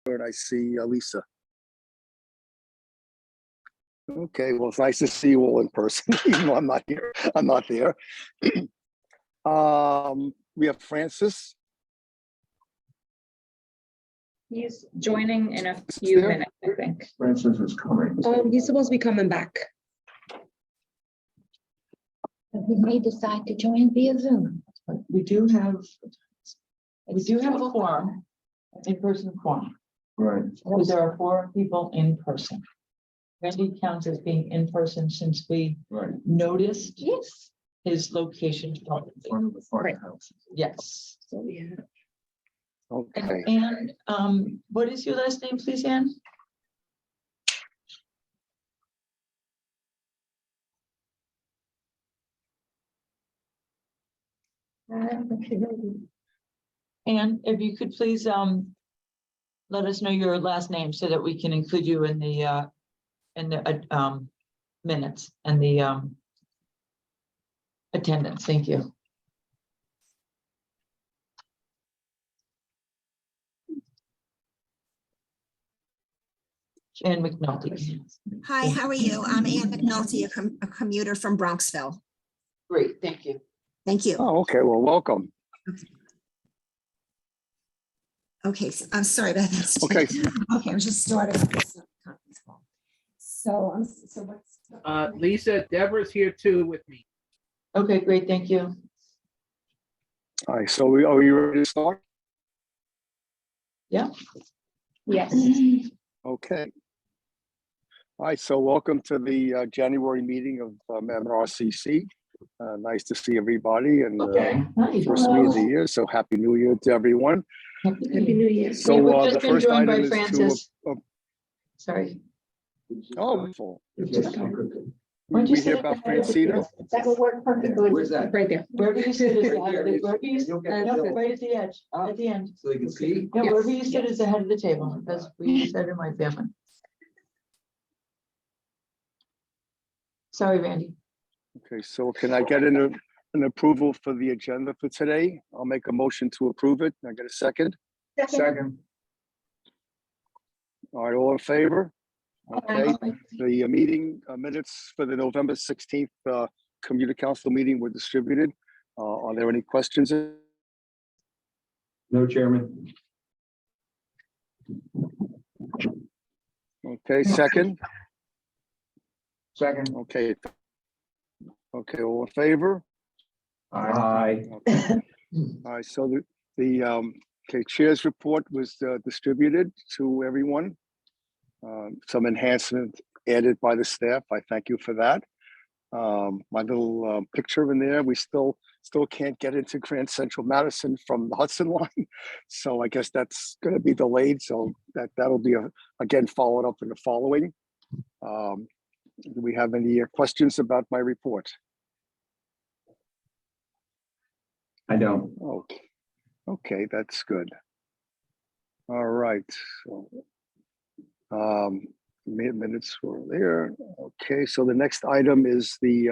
and I see Lisa. Okay, well, it's nice to see you all in person, even though I'm not here. I'm not there. We have Francis. He's joining in a few minutes, I think. Francis is coming. Oh, he's supposed to be coming back. We may decide to join via Zoom. We do have a quorum, in-person quorum, Right. because there are 4 people in person. Randy counts as being in person since we Right. noticed Yes. his location publicly. One of the front Right. houses. Yes. So yeah. Okay. And what is your last name, please, Ann? And if you could please let us know your last name so that we can include you in the minutes and the attendance. Thank you. Ann McNulty. Hi, how are you? I'm Ann McNulty, a commuter from Bronxville. Great, thank you. Thank you. Oh, okay. Well, welcome. Okay, so I'm sorry about that. Okay. Okay, I was just starting. This conference call. So, so what's? Lisa, Deborah's here too with me. Okay, great, thank you. All right. So are you ready to start? Yeah. Yes. Okay. All right. So welcome to the January meeting of MNRCC. Nice to see everybody and Okay. Nice. first meeting of the year. So happy New Year to everyone. Happy New Year. So We've the just been first joined by item is Francis. to Sorry. oh, wonderful. Why don't you We sit hear at the about head of the Francina? table? That will work perfectly. Where's that? Right there. Wherever you sit is the head of the, wherever you, You'll get no, the- right at the edge, at the end. So you can see? Yeah, Yes. wherever you sit is the head of the table. That's what we said in my family. Sorry, Randy. Okay, so can I get an approval for the agenda for today? I'll make a motion to approve it. Can I get a second? Second. All right, all in favor? Okay, Aye. the meeting minutes for the November 16th Community Council meeting were distributed. Are there any questions? No, Chairman. Okay, second. Second. Okay. Okay, all in favor? Aye. Okay. All right, so the okay, chair's report was distributed to everyone. Some enhancement added by the staff. I thank you for that. My little picture in there, we still can't get into Grand Central Madison from the Hudson line. So I guess that's going to be delayed. So that'll be again followed up in the following. Do we have any questions about my report? I don't. Okay, okay, that's good. All right. So, minutes were there. Okay, so the next item is the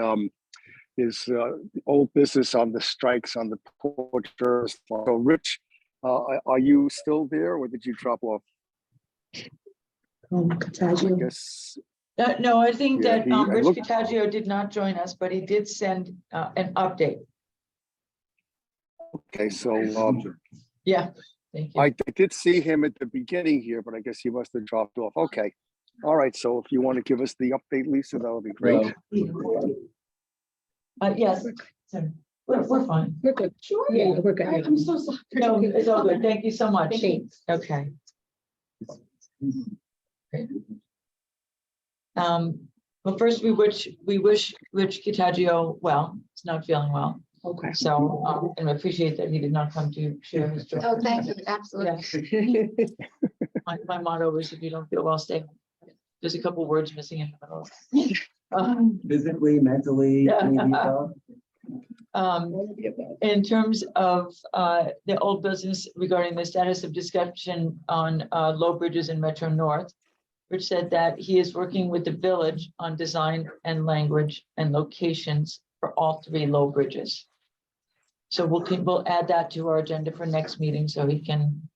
old business on the strikes on the porter. So Rich, are you still there or did you drop off? I guess. No, I think Yeah, that I Rich looked- Cottagio did not join us, but he did send an update. Okay, so Yeah, thank you. I did see him at the beginning here, but I guess he must have dropped off. Okay. All right, so if you want to give us the update, Lisa, that would be great. Yes, so we're fine. We're good. Sure. Yeah, we're good. I'm so sorry. No, it's all good. Thank you so much. Thanks. Okay. Well, first we wish Rich Cottagio well. He's not feeling well. Okay. So, and I appreciate that he did not come to share his joy. Oh, thank you, absolutely. My motto is if you don't feel well, stay home. There's a couple words missing in the middle. Physically, mentally. Yeah. In terms of the old business regarding the status of discussion on low bridges in Metro North, Rich said that he is working with the village on design and language and locations for all 3 low bridges. So we'll add that to our agenda for next meeting so he can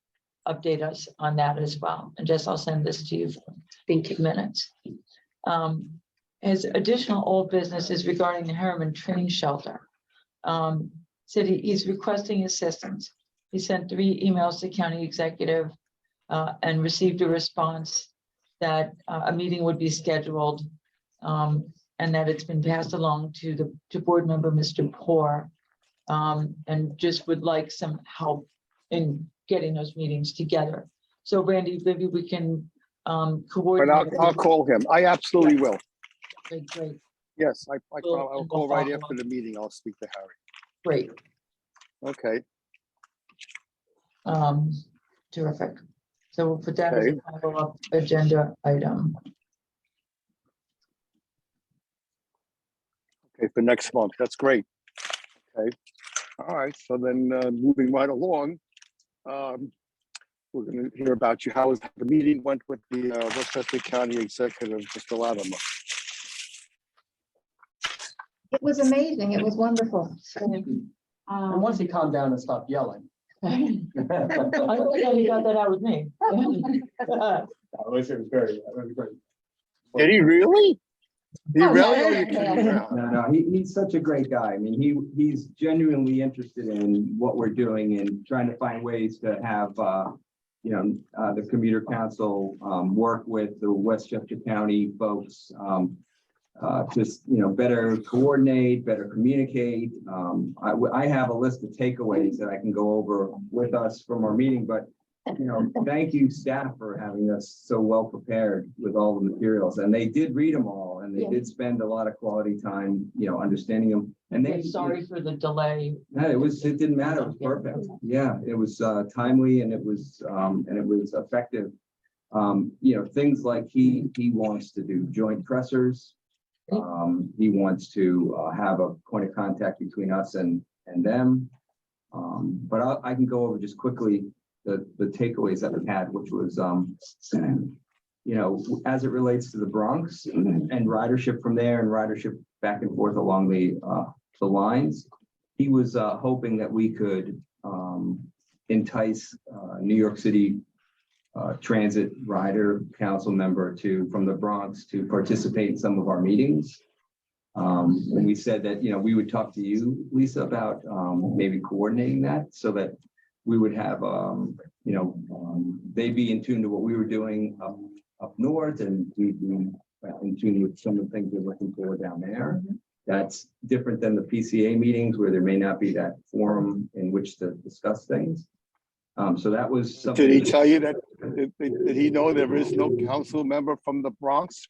update us on that as well. And Jess, I'll send this to you for Thank you. minutes. His additional old business is regarding the Harriman Train Shelter. Said he's requesting assistance. He sent 3 emails to county executive and received a response that a meeting would be scheduled and that it's been passed along to board member Mr. Poor, and just would like some help in getting those meetings together. So Randy, maybe we can But coordinate. I'll call him. I absolutely will. Okay, great, Yes, I'll We'll call right follow after up. the meeting. I'll speak to Harry. great. Okay, Terrific. So we'll put that as Okay. a follow-up agenda item. okay, for next month. That's great. Okay, all right. So then, moving right along, we're going to hear about you. How the meeting went with the Westchester County Executive, Mr. Latimer. It was amazing. It was wonderful. And once he calmed down and stopped yelling. I don't think he got that out with me. It was very, Did he really? He Oh, really? yeah, Or you yeah, kidding yeah. around? No, he's such a great guy. I mean, he's genuinely interested in what we're doing and trying to find ways to have, the commuter council, work with the Westchester County folks, just, better coordinate, better communicate. I have a list of takeaways that I can go over with us from our meeting, but thank you, staff, for having us so well prepared with all the materials. And they did read them all, and they Yeah. did spend a lot of quality time, understanding them. And they, Sorry for the delay. no, it didn't matter. It was perfect. Yeah, it was timely, and it was effective. Things like he wants to do joint pressers. He wants to have a point of contact between us and them. But I can go over just quickly the takeaways that we had, which was, as it relates to the Bronx and ridership from there and ridership back and forth along the lines. He was hoping that we could entice New York City transit rider council member from the Bronx to participate in some of our meetings. And we said that, we would talk to you, Lisa, about maybe coordinating that so that we would have, they'd be in tune to what we were doing up north, and we'd be in tune with some of the things we're looking for down there. That's different than the PCA meetings where there may not be that forum in which to discuss things. So that was something. Did he tell you that? Did he know there is no council member from the Bronx?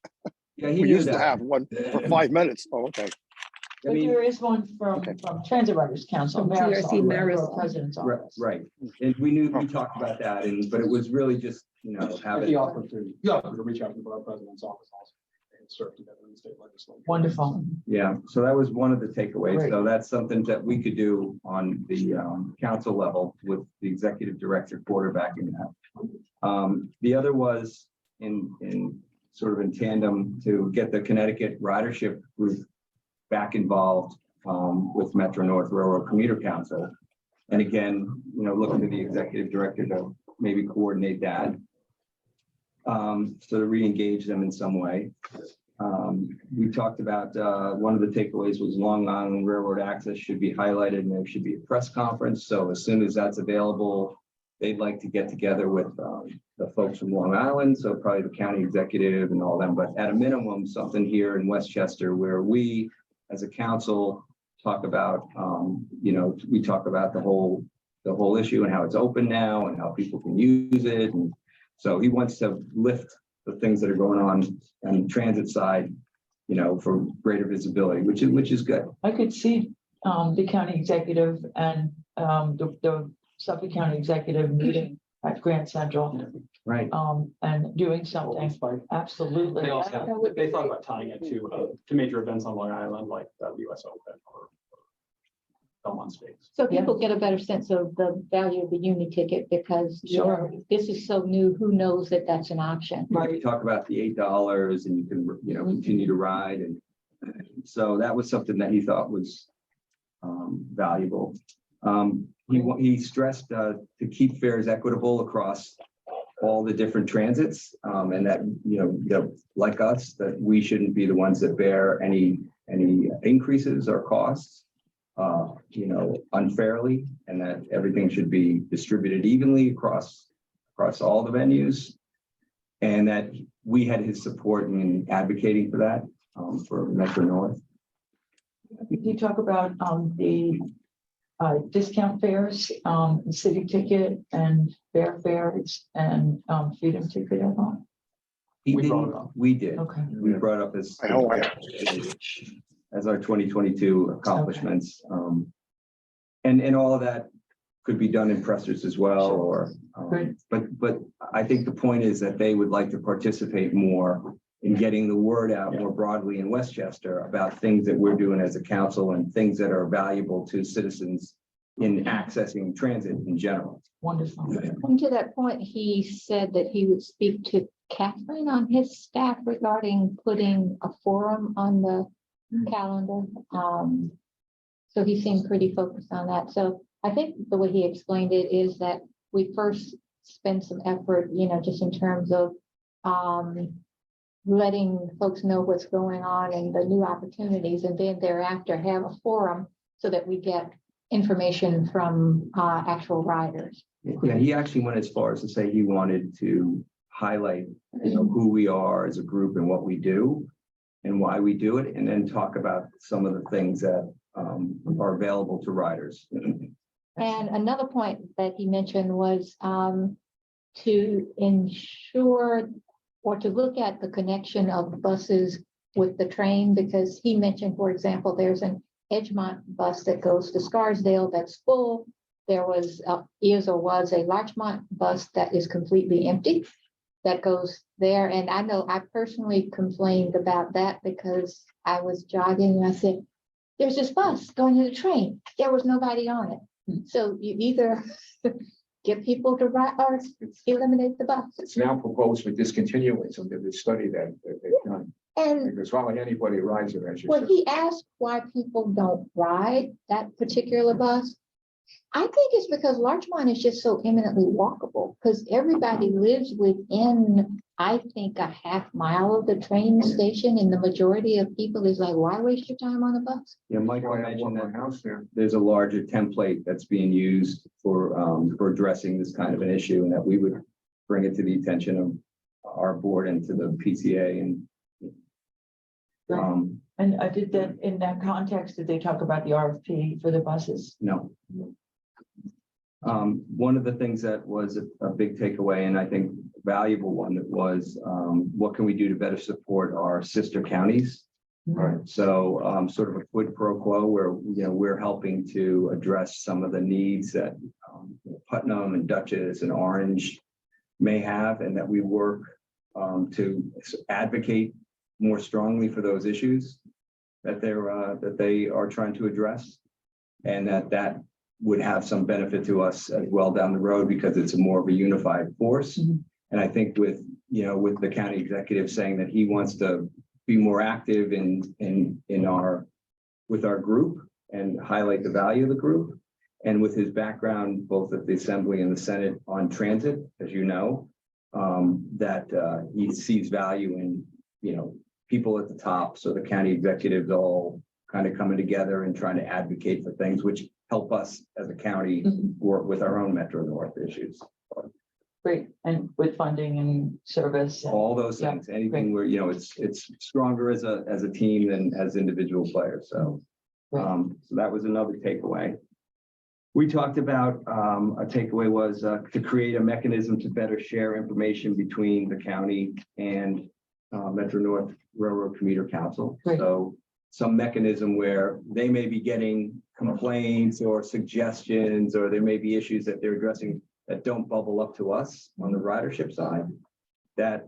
Yeah, he We knew used to that. have one for 5 minutes. Oh, okay. I But mean, there is one from Okay. Transit Riders Council. From TRC Marisol. President's Right, office. right. And we talked about that, but it was really just, have it. offered to reach out to our president's office also and serve together in the state legislature. Wonderful. Yeah, so that was one of the takeaways. Great. So that's something that we could do on the council level with the executive director quarterbacking that. The other was in sort of in tandem to get the Connecticut ridership group back involved with Metro North Railroad Commuter Council. And again, looking to the executive director to maybe coordinate that. So to re-engage them in some way. We talked about, one of the takeaways was Long Island Railroad access should be highlighted, and there should be a press conference. So as soon as that's available, they'd like to get together with the folks from Long Island, so probably the county executive and all them, but at a minimum, something here in Westchester where we, as a council, talk about, we talk about the whole issue and how it's open now and how people can use it. And so he wants to lift the things that are going on the transit side, for greater visibility, which is good. I could see the county executive and the Suffolk County executive meeting at Grand Central Right. and doing something. Absolutely. They also, That would be they thought great. about tying it to major events on Long Island, like the US Open or Belmont Stakes. So people get a better sense of the value of the uni ticket because Sure. this is so new. Who knows that that's an option? We talk about the $8 and you can, continue to ride. And so that was something that he thought was valuable. He stressed to keep fares equitable across all the different transits, and that, that like us, that we shouldn't be the ones that bear any increases or costs, unfairly, and that everything should be distributed evenly across all the venues, and that we had his support in advocating for that for Metro North. Did you talk about the discount fares, city ticket and fair fares and freedom ticket at all? He We brought didn't- it up. We did. Okay. We brought up as our 2022 accomplishments. And all of that could be done in pressers as well, or, Great. but I think the point is that they would like to participate more in getting the word out more broadly in Westchester about things that we're doing as a council and things that are valuable to citizens in accessing transit in general. Wonderful. And to that point, he said that he would speak to Catherine on his staff regarding putting a forum on the calendar. So he seemed pretty focused on that. So I think the way he explained it is that we first spend some effort, just in terms of letting folks know what's going on and the new opportunities, and then thereafter have a forum so that we get information from actual riders. Yeah, he actually went as far as to say he wanted to highlight, who we are as a group and what we do and why we do it, and then talk about some of the things that are available to riders. And another point that he mentioned was to ensure or to look at the connection of buses with the train, because he mentioned, for example, there's an Edgemont bus that goes to Scarsdale that's full. There was a Larchmont bus that is completely empty that goes there. And I know I personally complained about that because I was jogging and I said, there's this bus going to the train. There was nobody on it. So you either get people to ride or eliminate the bus. It's now proposed for discontinuance under the study that they've done. And Because hardly anybody rides it, as you when said. he asked why people don't ride that particular bus, I think it's because Larchmont is just so eminently walkable, because everybody lives within, I think, a half mile of the train station, and the majority of people is like, why waste your time on the bus? Yeah, Michael Well, I have mentioned one that house there. there's a larger template that's being used for addressing this kind of an issue, and that we would bring it to the attention of our board and to the PCA. And And I did that in that context, did they talk about the RFP for the buses? no. One of the things that was a big takeaway, and I think valuable one, that was what can we do to better support our sister counties? Right. So sort of a quid pro quo where, we're helping to address some of the needs that Putnam and Dutchess and Orange may have, and that we work to advocate more strongly for those issues that they are trying to address, and that would have some benefit to us as well down the road, because it's a more of a unified force. Mhm. And I think with the county executive saying that he wants to be more active with our group and highlight the value of the group, and with his background both at the Assembly and the Senate on transit, as you know, that he sees value in people at the top. So the county executives all kind of coming together and trying to advocate for things which help us as a county Mhm. work with our own Metro North issues. Great, and with funding and service. and- All those Yeah, things, anything where, it's stronger as a team than as individual players. So, so that was another takeaway. We talked about, a takeaway was to create a mechanism to better share information between the county and Metro North Railroad Commuter Council. Great. So some mechanism where they may be getting complaints or suggestions, or there may be issues that they're addressing that don't bubble up to us on the ridership side, that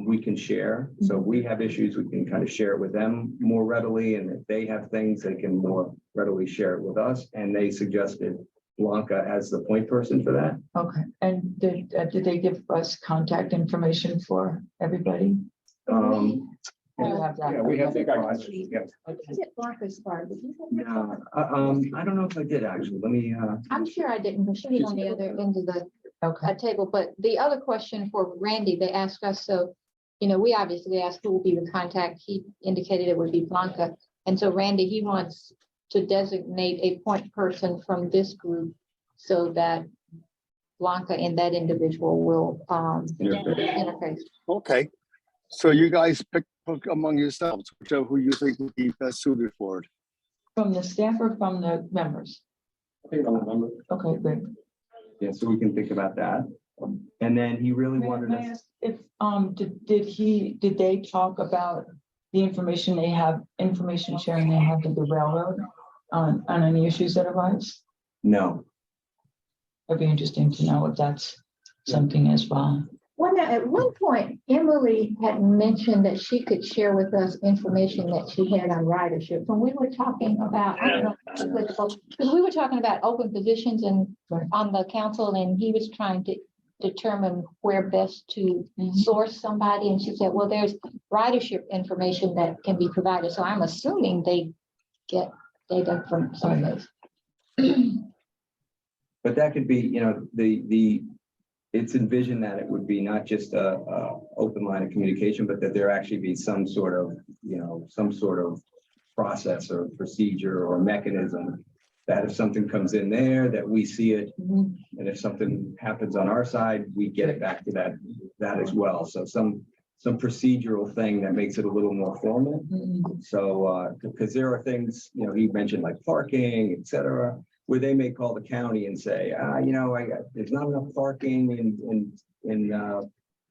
we can share. So we have issues, we can kind of share it with them more readily, and if they have things, they can more readily share it with us. And they suggested Blanca as the point person for that. Okay, and did they give us contact information for everybody? You have that. Yeah, we have the Okay. process, yeah. Okay. Is it Blanca's part? Did you have that? Yeah, I don't know if I did actually. Let me, I'm sure I didn't, but she's on the other end of the Okay. table. But the other question for Randy, they asked us, so, we obviously asked who will be the contact. He indicated it would be Blanca. And so Randy, he wants to designate a point person from this group so that Blanca and that individual will interface. Okay, so you guys pick among yourselves, whichever who you think would be best suited for it. From the staff or from the members? I think I remember. Okay, great. yeah, so we can think about that. And then he really wanted May I us, ask if, did they talk about the information sharing they have with the railroad on any issues that arise? no, It'd be interesting to know if that's something as well. At one point, Emily had mentioned that she could share with us information that she had on ridership. When we were talking about, I don't know, because we were talking about open positions and on the council, and he was trying to determine where best to source somebody. And she said, well, there's ridership information that can be provided. So I'm assuming they get data from some of those. but that could be, it's envisioned that it would be not just a open line of communication, but that there actually be some sort of process or procedure or mechanism that if something comes in there, that we see it. Mhm. And if something happens on our side, we get it back to that as well. So some procedural thing that makes it a little more formal. Mhm. So, because there are things, he mentioned like parking, et cetera, where they may call the county and say, there's not enough parking in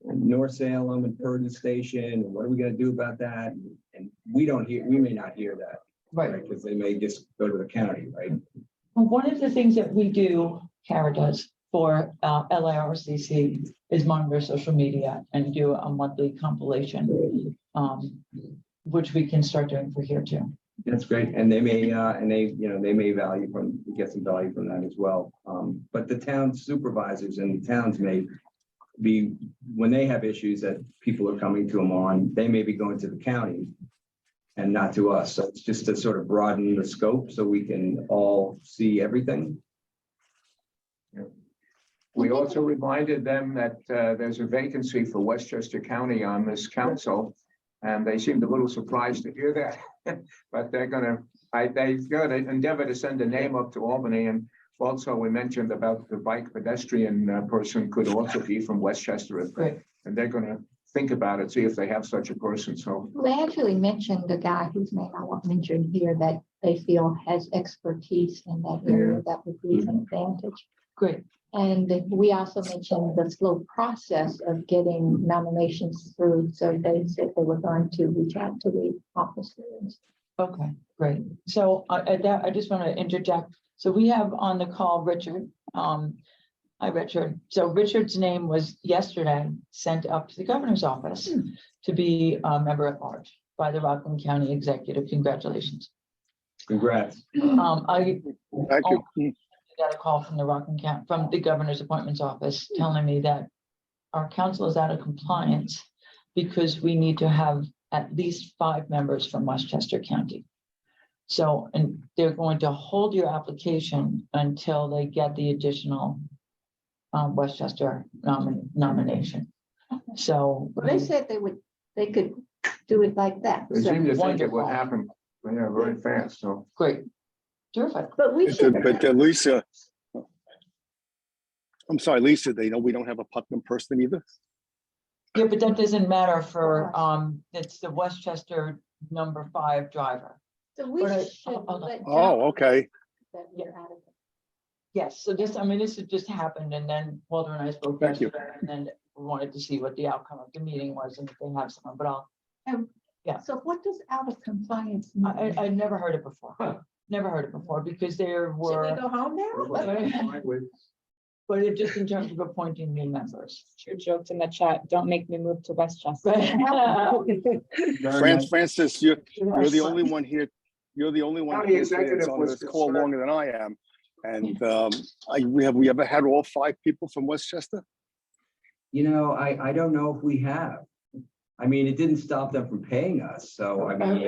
North Salem and Purdon Station, and what are we gonna do about that? And we may not hear that, Right. right? Because they may just go to the county, right? Well, one of the things that we do, Kara does for LIRCC is monitor social media and do a monthly compilation, which we can start doing for here too. That's great, and they may, they may get some value from that as well. But the town supervisors and the towns may be, when they have issues that people are coming to them on, they may be going to the county and not to us. So it's just to sort of broaden the scope so we can all see everything. We also reminded them that there's a vacancy for Westchester County on this council. And they seemed a little surprised to hear that, but they're gonna endeavor to send a name up to Albany. And also we mentioned about the bike pedestrian person could also be from Westchester. Great. And they're gonna think about it, see if they have such a person, so. They actually mentioned the guy whose name I won't mention here that they feel has expertise in that area that would be an advantage. Great. And we also mentioned the slow process of getting nominations through. So they said they were going to reach out to the officers. Okay, great. So I just want to interject. So we have on the call Richard. Hi, Richard. So Richard's name was yesterday sent up to the governor's office to be a member at large by the Rockland County Executive. Congratulations. Congrats. I Thank you. got a call from from the governor's appointments office telling me that our council is out of compliance because we need to have at least 5 members from Westchester County. So, and they're going to hold your application until they get the additional Westchester nomination. So They said they could do it like that. They seem to think it Wonderful. will happen, very fast, so. great, terrific. But we should. But Lisa, I'm sorry, Lisa, we don't have a Putnam person either? Yeah, but that doesn't matter for it's the Westchester number 5 driver. So we But I- should. let Oh, okay. that we're out of it. Yes, so this has just happened, and then Walter and I spoke Thank you. yesterday, and then we wanted to see what the outcome of the meeting was and if they have someone, but Yeah. So what does out of compliance I mean? never heard it before. Never heard it before because there Should we were, go home now? but it just in terms of appointing new members. Your jokes in the chat, don't make me move to Westchester. Francis, you're the only one here. You're the only one County here today that's executive on was this call concerned. longer than I am. And have we ever had all 5 people from Westchester? I don't know if we have. I mean, it didn't stop them from paying us, so I mean,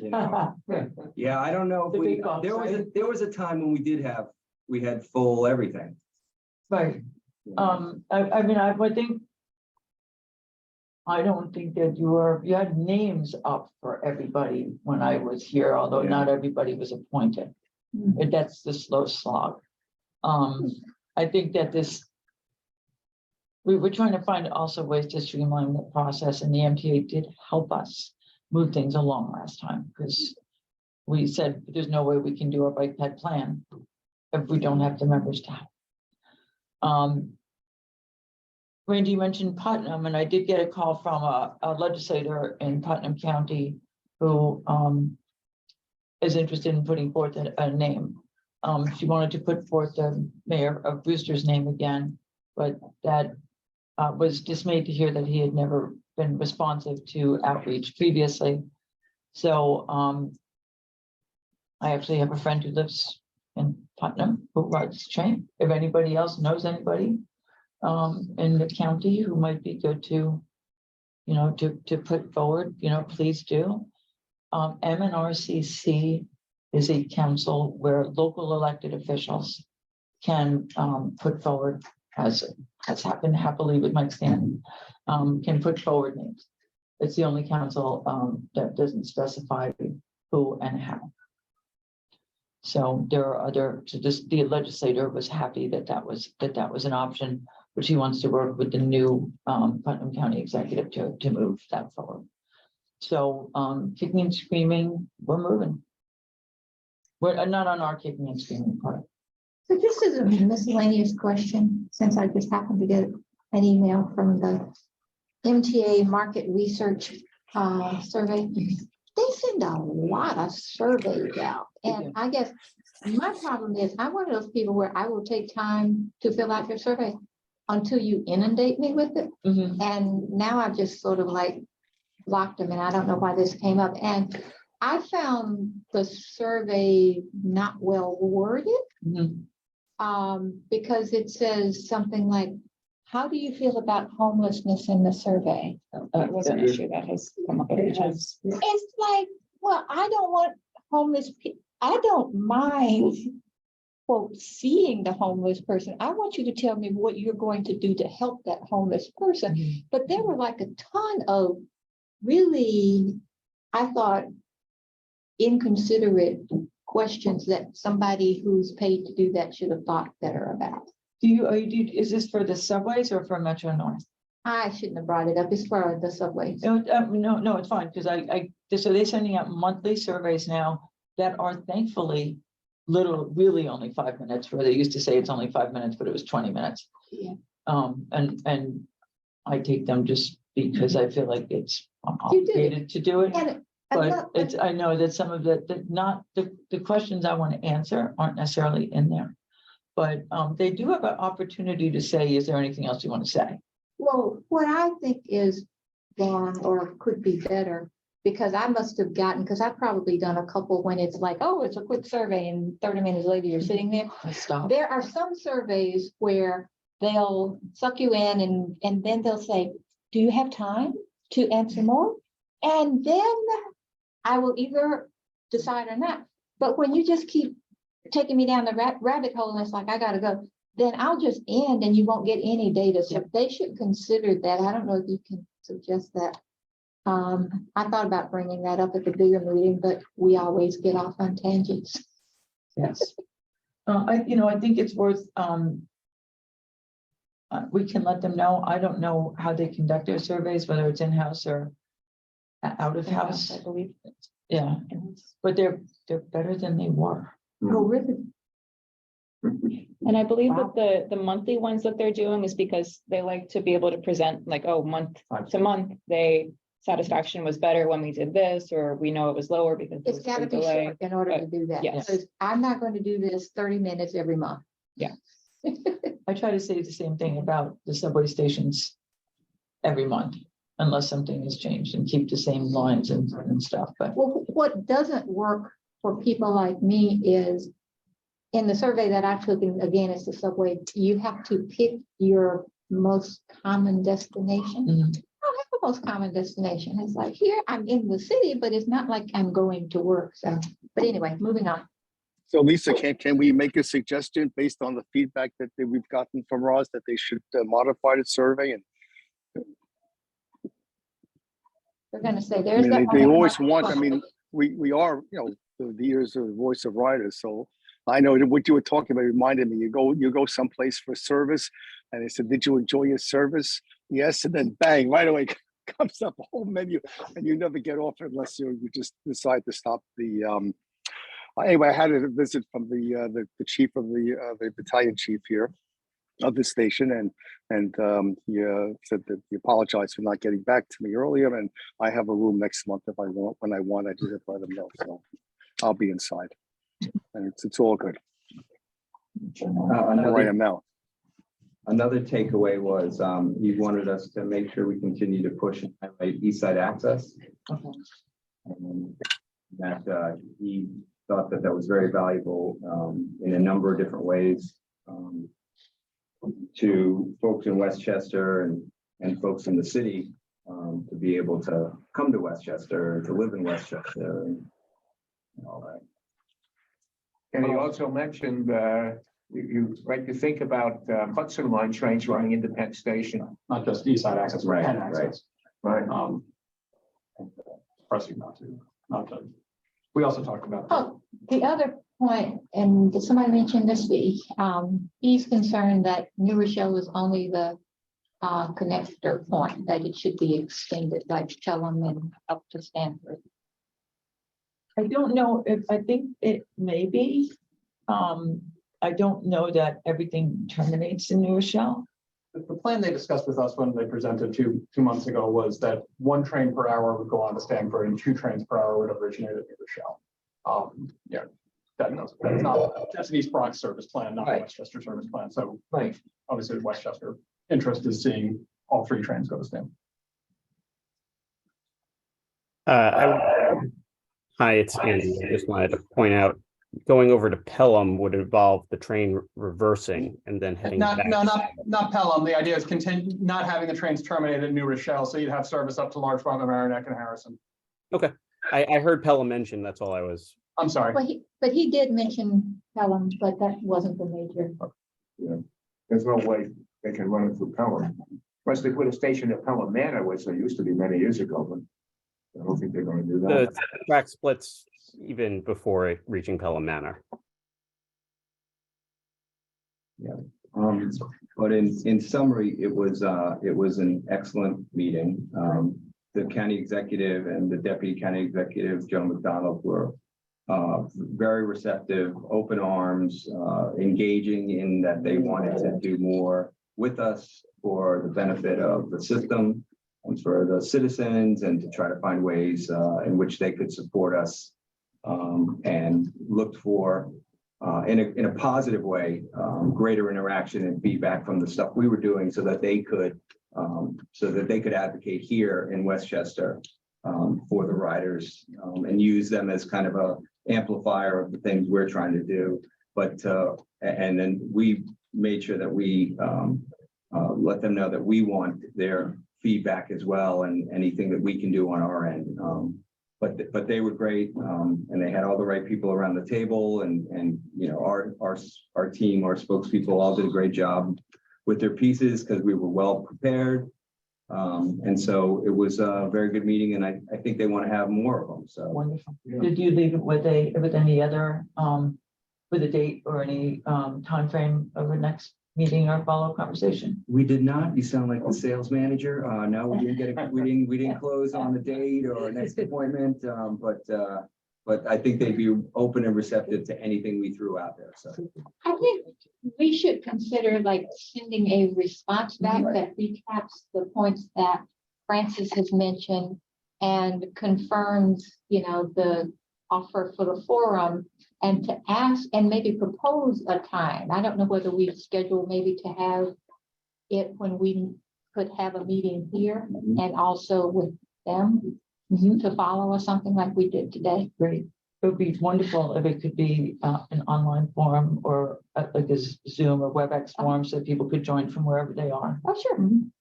you know, yeah, I don't know if The we, big bucks, there was a time when we had full everything. Right, you know. I mean, I don't think that you had names up for everybody when I was here, although Yeah. not everybody was appointed. And that's the slow slog. I think that we were trying to find also ways to streamline the process, and the MTA did help us move things along last time, because we said there's no way we can do a bike ped plan if we don't have the members to help. Randy, you mentioned Putnam, and I did get a call from a legislator in Putnam County who is interested in putting forth a name. She wanted to put forth the mayor of Brewster's name again, but that was dismayed to hear that he had never been responsive to outreach previously. So I actually have a friend who lives in Putnam who rides the train. If anybody else knows anybody in the county who might be good to, you know, to put forward, you know, please do. MNRCC is a council where local elected officials can put forward, as has happened happily with Mike Stanton, can put forward names. It's the only council that doesn't specify who and how. So there are other, so just the legislator was happy that that was an option, but she wants to work with the new Putnam County executive to move that forward. So kicking and screaming, we're moving. We're not on our kicking and screaming part. So just as a miscellaneous question, since I just happened to get an email from the MTA market research survey, they send a lot of surveys out. And I guess my problem is I'm one of those people where I will take time to fill out your survey until you inundate me with it. And now I've just sort of like blocked them, and I don't know why this came up. And I found the survey not well worded. Because it says something like, how do you feel about homelessness in the survey? That was an issue that has come up. It's like, well, I don't want homeless people. I don't mind, quote, seeing the homeless person. I want you to tell me what you're going to do to help that homeless person. But there were like a ton of really, I thought, inconsiderate questions that somebody who's paid to do that should have thought better about. Is this for the subways or for Metro North? I shouldn't have brought it up. It's for the subways. No, it's fine, because so they're sending out monthly surveys now that are thankfully really only 5 minutes, where they used to say it's only 5 minutes, but it was 20 minutes. Yeah. And I take them just because I feel like I'm You do. obligated to do it. And But I know that some of the questions I want to answer aren't necessarily in there. But they do have an opportunity to say, is there anything else you want to say? well, what I think is wrong or could be better, because I must have gotten, because I've probably done a couple when it's like, oh, it's a quick survey and 30 minutes later you're sitting there. Stop. There are some surveys where they'll suck you in and then they'll say, do you have time to answer more? And then I will either decide or not. But when you just keep taking me down the rabbit hole and it's like, I gotta go, then I'll just end and you won't get any data. So they should consider that. I don't know if you can suggest that. I thought about bringing that up at the bigger meeting, but we always get off on tangents. Yes. I think it's worth, we can let them know. I don't know how they conduct their surveys, whether it's in-house or out of house. I believe. Yeah, but they're better than they were. Oh, really? And I believe that the monthly ones that they're doing is because they like to be able to present like, oh, month to month, satisfaction was better when we did this, or we know it was lower because there It's was gotta a be delay. short in order to do that. Yes. Because I'm not going to do this 30 minutes every month. Yeah. I try to say the same thing about the subway stations every month, unless something has changed, and keep the same lines and stuff, but. Well, what doesn't work for people like me is in the survey that I took, and again, it's the subway, you have to pick your most common destination. Mhm. I don't have a almost common destination. It's like here, I'm in the city, but it's not like I'm going to work. So, but anyway, moving on. So Lisa, can we make a suggestion based on the feedback that we've gotten from Ross that they should modify the survey? And We're gonna say I there's mean, that. they always want, I mean, we are, the years of the voice of riders. So I know that what you were talking about reminded me, you go someplace for service and they said, did you enjoy your service? Yes. And then bang, right away comes up a whole menu and you never get off it unless you just decide to stop the, anyway, I had a visit from the chief of the battalion chief here of the station, and he said that he apologized for not getting back to me earlier, and I have a room next month if I want. When I want, I just have to let him know. So I'll be inside, and it's all good. I'll write him now. Another takeaway was he wanted us to make sure we continue to push and highlight East Side access. That he thought that was very valuable in a number of different ways to folks in Westchester and folks in the city to be able to come to Westchester, to live in Westchester and all that. And he also mentioned, you like to think about Hudson Line trains running into Penn Station. Not just east side access, but Right, Penn access. Right. Pressing not to. We also talked about. Oh, the other point, and somebody mentioned this week, he's concerned that New Rochelle is only the connector point, that it should be extended like Pelham and up to Stanford. I don't know if, I think it may be. I don't know that everything terminates in New Rochelle. The plan they discussed with us when they presented two months ago was that 1 train per hour would go on to Stanford and 2 trains per hour would originate at New Rochelle. Yeah, that's not, that's an East Bronx service plan, not a Right. Westchester service plan. So Right. obviously Westchester interest is seeing all 3 trains go to Stanford. Hi, it's Andy. I just wanted to point out, going over to Pelham would involve the train reversing and then heading back. Not Pelham. The idea is not having the trains terminate at New Rochelle, so you'd have service up to Large Farm, Mamaroneck, and Harrison. Okay, I heard Pelham mentioned, that's all I was. I'm sorry. But he did mention Pelham, but that wasn't the major. Yeah, there's no way they can run it through Pelham. Unless they put a station at Pelham Manor, which they used to be many years ago, but I don't think they're going to do The that. track splits even before it reaching Pelham Manor. But in summary, it was an excellent meeting. The county executive and the deputy county executive, Joe McDonald, were very receptive, open arms, engaging in that they wanted to do more with us for the benefit of the system and for the citizens, and to try to find ways in which they could support us, and looked for in a positive way, greater interaction and feedback from the stuff we were doing, so that they could advocate here in Westchester for the riders, and use them as kind of a amplifier of the things we're trying to do. But and then we made sure that we let them know that we want their feedback as well, and anything that we can do on our end. But they were great, and they had all the right people around the table, and you know, our team, our spokespeople all did a great job with their pieces, because we were well prepared. And so it was a very good meeting, and I think they want to have more of them. So Wonderful. Yeah. Did you leave it with any other, with a date or any timeframe of the next meeting or follow-up conversation? we did not. You sound like the sales manager. No, we didn't close on a date or a next appointment. But I think they'd be open and receptive to anything we threw out there. So I think we should consider like sending a response back that recaps the points that Francis has mentioned and confirms, you know, the offer for the forum, and to ask and maybe propose a time. I don't know whether we schedule maybe to have it when we could have a meeting here and also with them to follow or something like we did today. Great. It would be wonderful if it could be an online forum or like a Zoom or WebEx forum, so people could join from wherever they are. Oh, sure.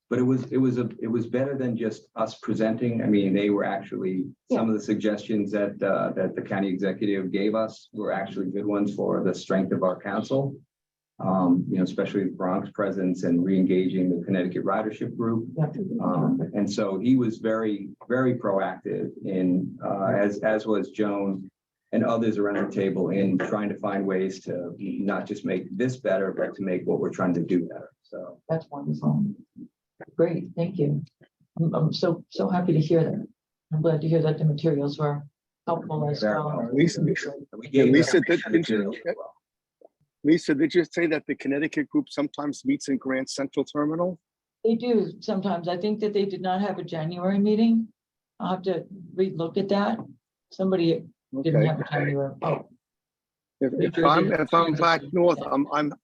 But it was better than just us presenting. I mean, they were actually, some of the suggestions that the county executive gave us were actually good ones for the strength of our council. Especially the Bronx presence and re-engaging the Connecticut ridership group. And so he was very, very proactive in, as was Joan and others around the table, in trying to find ways to not just make this better, but to make what we're trying to do better. So That's wonderful. Great, thank you. I'm so happy to hear that. I'm glad to hear that the materials were helpful as very well. well. Lisa, we gave Lisa, them did you- materials as well. Lisa, did you say that the Connecticut group sometimes meets in Grand Central Terminal? They do sometimes. I think that they did not have a January meeting. I'll have to relook at that. Somebody didn't Okay. have a January. Oh, If I'm back north,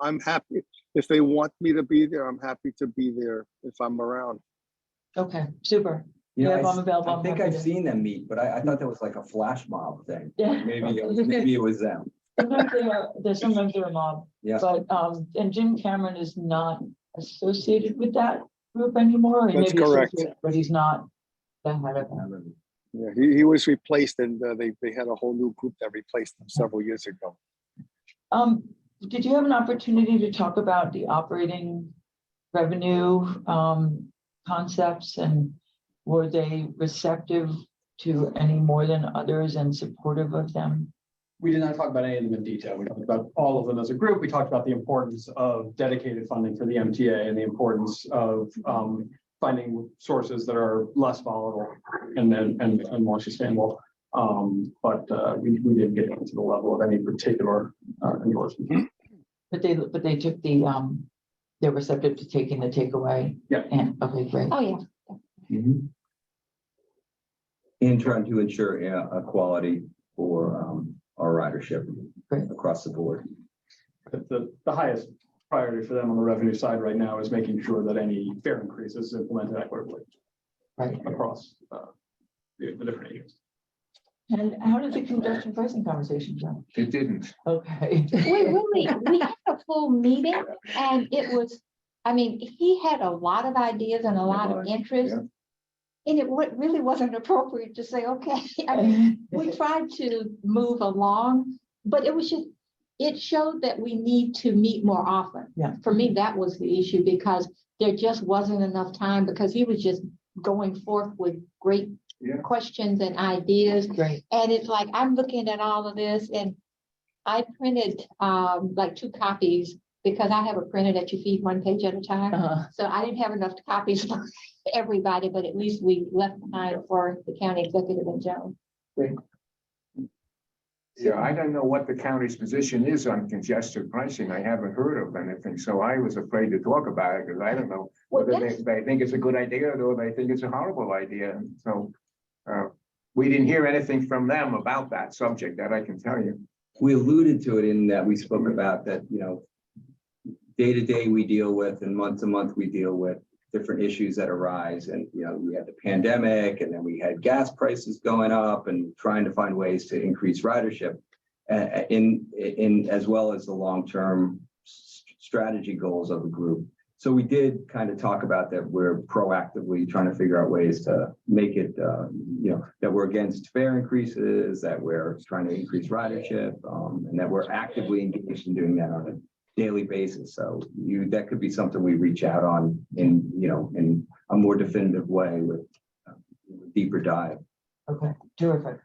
I'm happy. If they want me to be there, I'm happy to be there if I'm around. okay, super. You know, Yeah, if I'm available, I I'm think happy I've to- seen them meet, but I thought that was like a flash mob thing. Yeah. Maybe it was them. Sometimes they're a mob, Yeah. but, and Jim Cameron is not associated with that group anymore. He may That's be correct. associated, but he's not the head of it. Yeah, he was replaced and they had a whole new group that replaced him several years ago. Did you have an opportunity to talk about the operating revenue concepts, and were they receptive to any more than others and supportive of them? We did not talk about any of them in detail. We talked about all of them as a group. We talked about the importance of dedicated funding for the MTA and the importance of finding sources that are less volatile and more sustainable. But we didn't get into the level of any particular endorsement. But they took the they're receptive to taking the takeaway. Yeah. And okay, great. Oh, yeah. Mhm. And trying to ensure a quality for our ridership Great. across the board. The highest priority for them on the revenue side right now is making sure that any fare increases implemented equitably Right. across the different agencies. And how did the congestion pricing conversation go? It didn't. Okay. We had a full meeting and it was, I mean, he had a lot of ideas and a lot of interest. Yeah. And it really wasn't appropriate to say, okay, I mean, we tried to move along, but it was just, it showed that we need to meet more often. Yeah. For me, that was the issue because there just wasn't enough time because he was just going forth with great Yeah. questions and ideas. Great. And it's like, I'm looking at all of this and I printed like 2 copies because I have it printed that you feed 1 page at a time. Uh-huh. So I didn't have enough copies for everybody, but at least we left behind for the county executive and Joan. Yeah, I don't know what the county's position is on congestion pricing. I haven't heard of anything, so I was afraid to talk about it because I don't know Well, whether that's- they think it's a good idea or they think it's a horrible idea. And so we didn't hear anything from them about that subject, that I can tell you. We alluded to it in that we spoke about that, day to day we deal with and month to month we deal with different issues that arise. And, we had the pandemic and then we had gas prices going up and trying to find ways to increase ridership in as well as the long-term strategy goals of the group. So we did kind of talk about that. We're proactively trying to figure out ways to make it, that we're against fare increases, that we're trying to increase ridership, and that we're actively engaged in doing that on a daily basis. So that could be something we reach out on in a more definitive way with a deeper dive. Okay, terrific.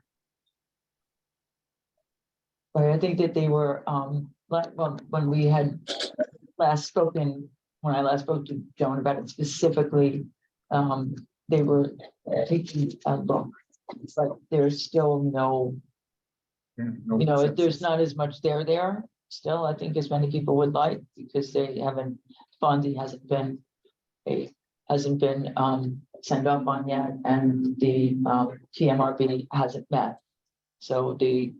But I think that they were, when we had last spoken, when I last spoke to Joan about it specifically, they were taking a look. It's like there's still no, there's not as much there still, I think, as many people would like, because they haven't, funding hasn't been signed up on yet, and the TMRB hasn't met. So the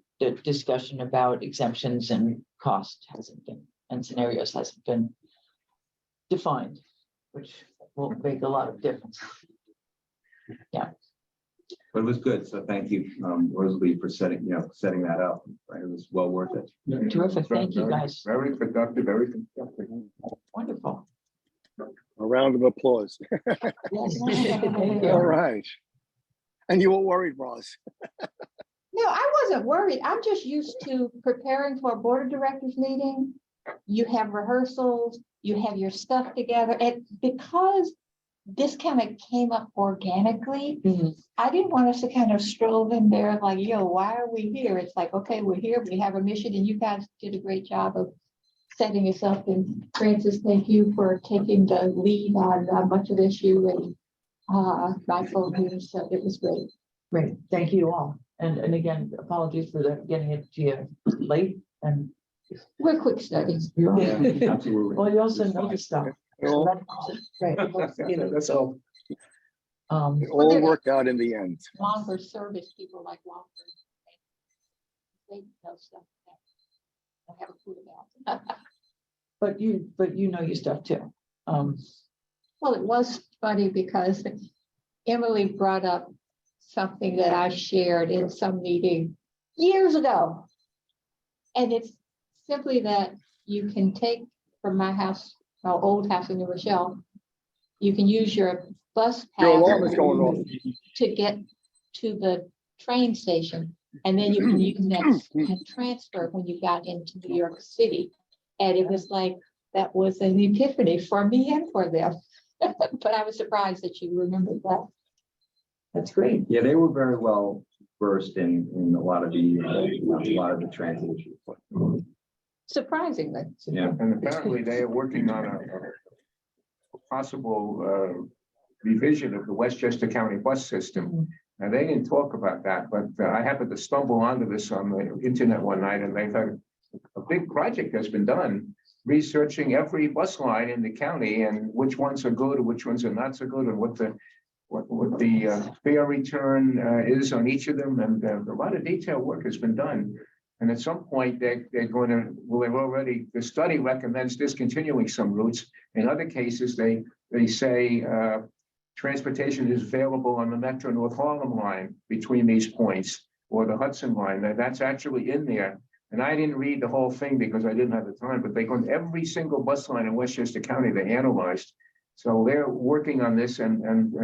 discussion about exemptions and cost hasn't been, and scenarios hasn't been defined, which will make a lot of difference. Yeah. But it was good. So thank you, Rosalie, for setting that up. Right, it was well worth it. Terrific. Thank you, guys. Very productive, very constructive. Wonderful. round of applause. Thank All you. right. And you were worried, Ross. No, I wasn't worried. I'm just used to preparing for a board of directors meeting. You have rehearsals, you have your stuff together, and because this kind of came up organically, Mhm. I didn't want us to kind of stroll in there like, yo, why are we here? It's like, okay, we're here, we have a mission, and you guys did a great job of setting us up. And Francis, thank you for taking the lead on much of the issue and my phone here, so it was great. Great, thank you all. And again, apologies for getting it to you late and. We're quick studies. Yeah, absolutely. Well, you also know the stuff. It Right. That's all. it all worked out in the end. Longer service people like Walter. They know stuff that I have a clue about. But you know your stuff too. Well, it was funny because Emily brought up something that I shared in some meeting years ago. And it's simply that you can take from my house, our old house in New Rochelle, you can use your bus Your pass alarm is going off. to get to the train station. And then you can use that transfer when you got into New York City. And it was like, that was an epiphany for me and for them. But I was surprised that you remembered that. That's great. Yeah, they were very well versed in a lot of the transit issues. Surprisingly. Yeah. And apparently they are working on a possible revision of the Westchester County bus system. Now, they didn't talk about that, but I happened to stumble onto this on the internet one night, and they've had a big project that's been done, researching every bus line in the county and which ones are good, which ones are not so good, and what the fare return is on each of them. And a lot of detailed work has been done. And at some point, they're going to, well, they've already, the study recommends discontinuing some routes. In other cases, they say transportation is available on the Metro North Harlem line between these points, or the Hudson line. That's actually in there. And I didn't read the whole thing because I didn't have the time, but they go on every single bus line in Westchester County they analyzed. So they're working on this, and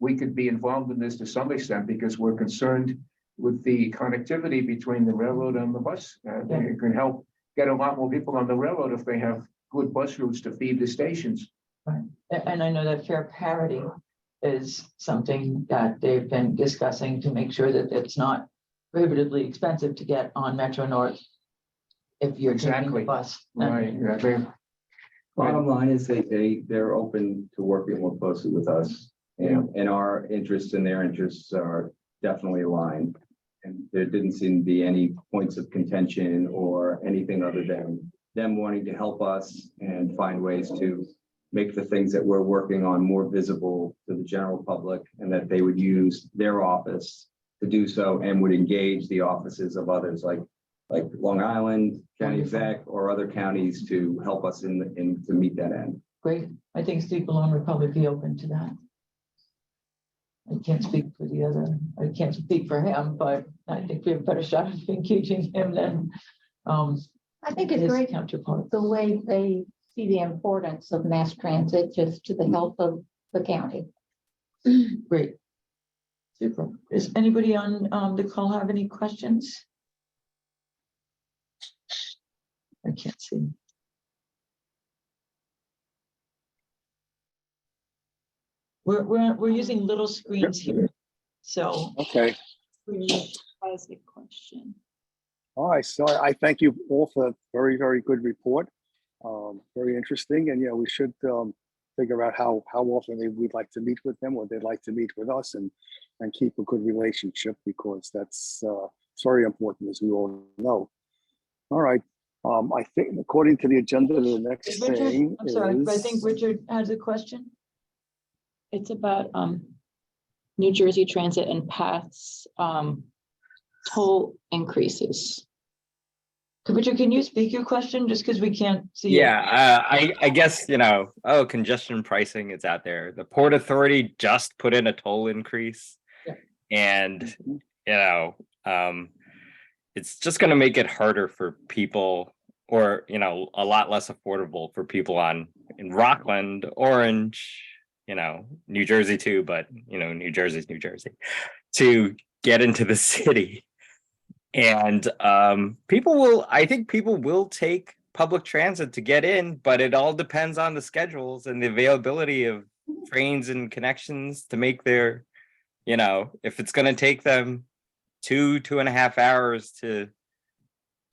we could be involved in this to some extent because we're concerned with the connectivity between the railroad and the bus. It can help get a lot more people on the railroad if they have good bus routes to feed the stations. Right. And I know that fare parity is something that they've been discussing to make sure that it's not prohibitively expensive to get on Metro North if you're taking the Exactly. bus. Right, yeah, Bottom line is they're open to working more closely with us, and our interests and their interests are definitely aligned. And there didn't seem to be any points of contention or anything other than them wanting to help us and find ways to make the things that we're working on more visible to the general public, and that they would use their office to do so and would engage the offices of others like Long Island County Exec or other counties to help us to meet that end. Great. I think Steve Malone would probably be open to that. I can't speak for the other, I can't speak for him, but I think we have a better shot of engaging him than I think it's his great counterpart. the way they see the importance of mass transit just to the health of the county. Great. Super. Does anybody on the call have any questions? I can't see. We're using little screens here, so. Okay. Has a question. All right. So I thank you all for a very, very good report. Very interesting. And yeah, we should figure out how often we'd like to meet with them, or they'd like to meet with us, and keep a good relationship, because that's it's very important, as we all know. All right. I think according to the agenda, the next Is Richard, thing I'm sorry, but I think is Richard has a question. It's about New Jersey Transit and Path's toll increases. Richard, can you speak your question just because we can't see? Yeah, I guess, congestion pricing is out there. The Port Authority just put in a toll increase. Yeah. And, it's just going to make it harder for people, or, a lot less affordable for people on in Rockland, Orange, New Jersey too, but New Jersey's New Jersey, to get into the city. And I think people will take public transit to get in, but it all depends on the schedules and the availability of trains and connections to make their, if it's going to take them 2.5 hours to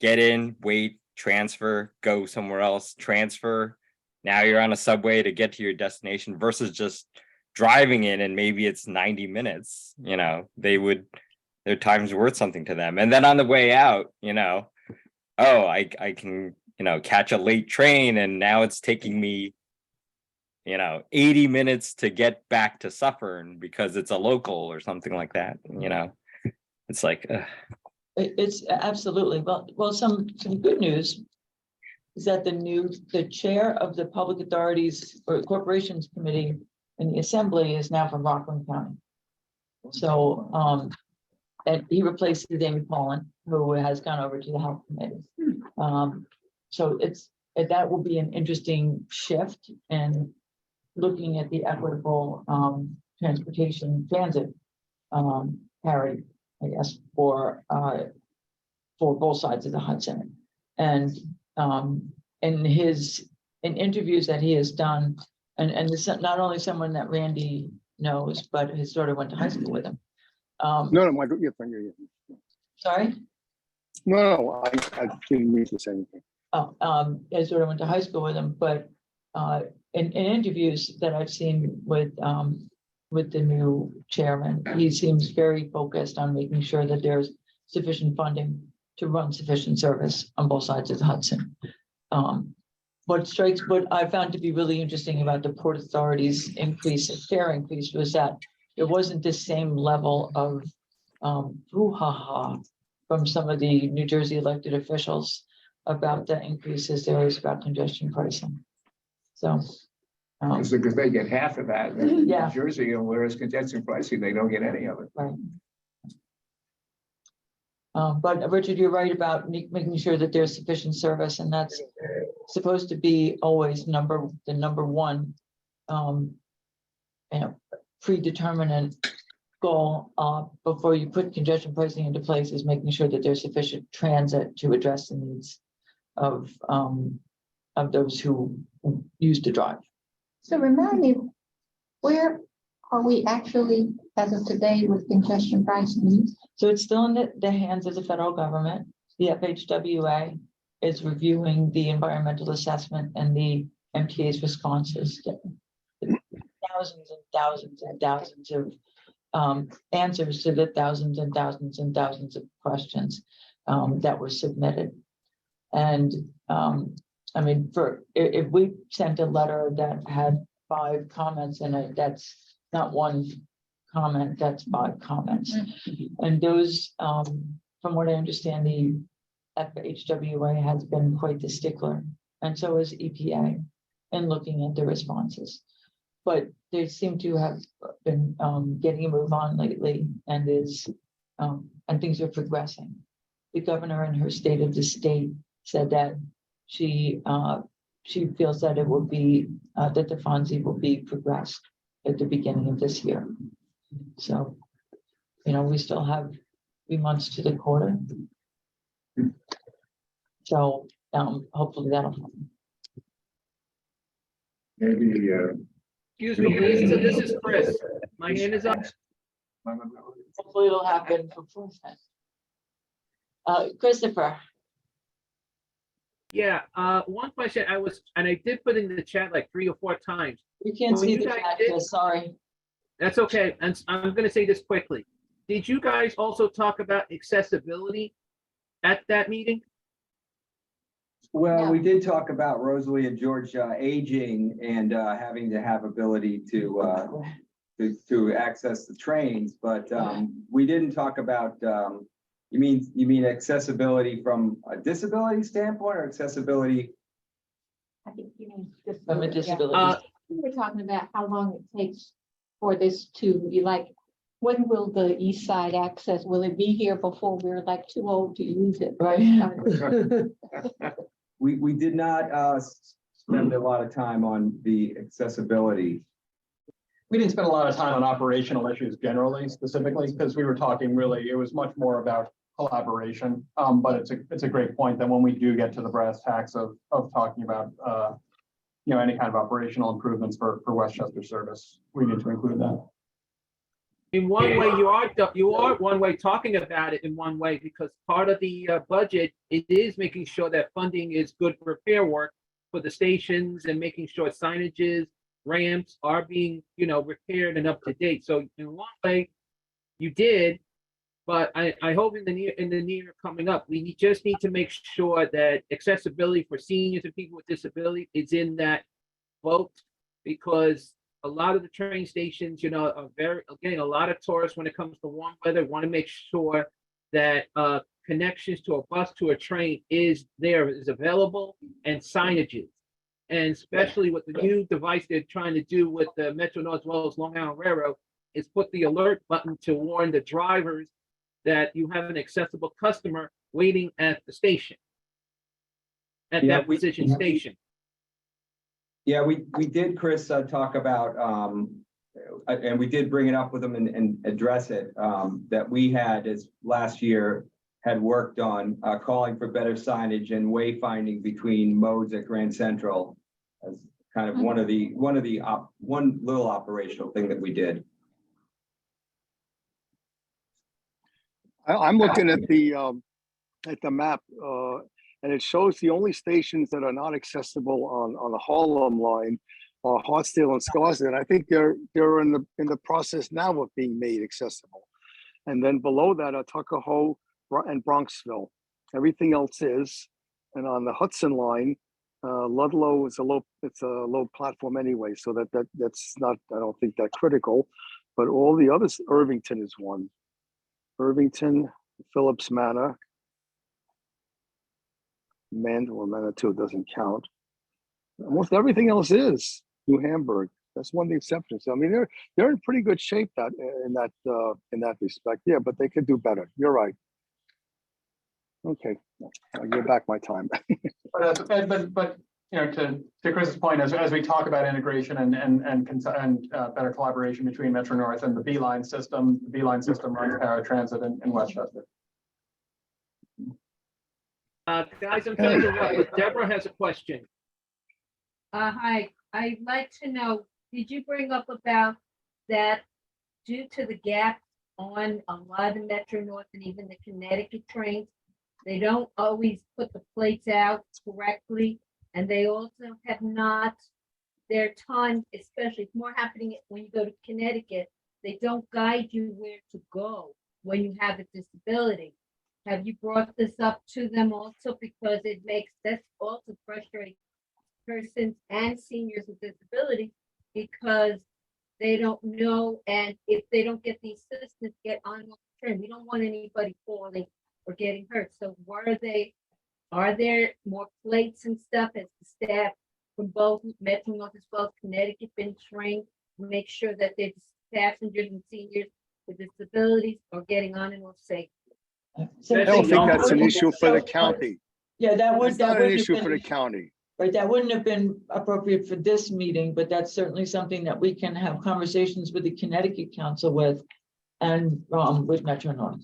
get in, wait, transfer, go somewhere else, transfer. Now you're on a subway to get to your destination versus just driving in and maybe it's 90 minutes, their time's worth something to them. And then on the way out, I can, catch a late train and now it's taking me, 80 minutes to get back to Suffern because it's a local or something like that. It's like, It's absolutely, well, some good news is that the chair of the Public Authorities or Corporations Committee in the Assembly is now from Rockland County. So, and he replaces Amy Pollan, who has gone over to the Health Committee. So that will be an interesting shift in looking at the equitable transit parity, I guess, for both sides of the Hudson. And in interviews that he has done, and this is not only someone that Randy knows, but his daughter went to high school with him. No, Michael, you're fine. Sorry? No, I didn't mean to say anything. His daughter went to high school with him, but in interviews that I've seen with the new chairman, he seems very focused on making sure that there's sufficient funding to run sufficient service on both sides of the Hudson. What I found to be really interesting about the Port Authority's fare increase was that it wasn't the same level of brouhaha from some of the New Jersey elected officials about the increases there is about congestion pricing. So. Because they get half of that in Yeah. New Jersey, and whereas congestion pricing, they don't get any of it. Right. But Richard, you're right about making sure that there's sufficient service, and that's supposed to be always the number one, predeterminant goal before you put congestion pricing into place is making sure that there's sufficient transit to address the needs of those who used to drive. So remind me, where are we actually, as of today, with congestion pricing? So it's still in the hands of the federal government. The FHWA is reviewing the environmental assessment and the MTA's responses. Thousands and thousands and thousands of answers to the thousands and thousands and thousands of questions that were submitted. And I mean, if we sent a letter that had 5 comments in it, that's not one comment, that's 5 comments. And those, from what I understand, the FHWA has been quite the stickler, and so is EPA in looking at the responses. But they seem to have been getting a move on lately, and and things are progressing. The governor in her state of the state said that she feels that it will be that the FONSI will be progressed at the beginning of this year. So, we still have 3 months to the quarter. So hopefully that'll happen. Maybe. Excuse me, Lisa, this is Chris. My hand is up. Hopefully it'll happen before then. Christopher. Yeah, one question I did put in the chat like 3 or 4 times. We can't When see you the guys chat, did- Chris, sorry. That's okay, and I'm gonna say this quickly. Did you guys also talk about accessibility at that meeting? Well, No. we did talk about Rosalie and George aging and having to have ability to access the trains, but we didn't talk about, you mean accessibility from a disability standpoint or accessibility? I think you mean From a disability. We were talking about how long it takes for this to be like, when will the east side access, will it be here before we're like too old to use it? Right. We did not spend a lot of time on the accessibility. We didn't spend a lot of time on operational issues generally, specifically, because we were talking really, it was much more about collaboration. But it's a great point that when we do get to the brass tacks of talking about, any kind of operational improvements for Westchester service, we need to include that. In one way, you are one way talking about it in one way, because part of the budget, it is making sure that funding is good repair work for the stations and making sure signages, ramps are being, repaired and up to date. So in one way, you did, but I hope in the near coming up, we just need to make sure that accessibility for seniors and people with disability is in that vote, because a lot of the train stations, are a lot of tourists when it comes to warm weather want to make sure that connections to a bus, to a train is available, and signages. And especially with the new device they're trying to do with the Metro North as well as Long Island Railroad, is put the alert button to warn the drivers that you have an accessible customer waiting at the station, at that position station. Yeah, we did, Chris, talk about, and we did bring it up with them and address it, that we had, as last year, had worked on calling for better signage and wayfinding between modes at Grand Central as kind of one little operational thing that we did. I'm looking at the map, and it shows the only stations that are not accessible on the Harlem line are Hartsdale and Scarsdale. I think they're in the process now of being made accessible. And then below that are Tuckahoe and Bronxville. Everything else is. And on the Hudson line, Ludlow is a low platform anyway, so that's not, I don't think, that critical. But all the others, Irvington is one. Irvington, Phillips Manor, Manitou doesn't count. Almost everything else is New Hamburg. That's one of the exceptions. I mean, they're in pretty good shape in that respect. Yeah, but they could do better. You're right. Okay, I'll give back my time. But to Chris's point, as we talk about integration and better collaboration between Metro North and the B-Line system runs paratransit in Westchester. Guys, I'm trying to interrupt, but Deborah has a question. Hi, I'd like to know, did you bring up about that due to the gap on a lot of the Metro North and even the Connecticut trains, they don't always put the plates out correctly, and they also have not, their time, especially, it's more happening when you go to Connecticut, they don't guide you where to go when you have a disability. Have you brought this up to them also? Because it makes this also frustrating persons and seniors with disability, because they don't know, and if they don't get the assistance, get on the train. We don't want anybody falling or getting hurt. So are there more plates and stuff as the staff from both Metro North as well as Connecticut been trained to make sure that their passengers and seniors with disabilities are getting on and off safe? I don't think that's an issue for the county. Yeah, It's not an issue for the county. Right, that wouldn't have been appropriate for this meeting, but that's certainly something that we can have conversations with the Connecticut Council with and with Metro North.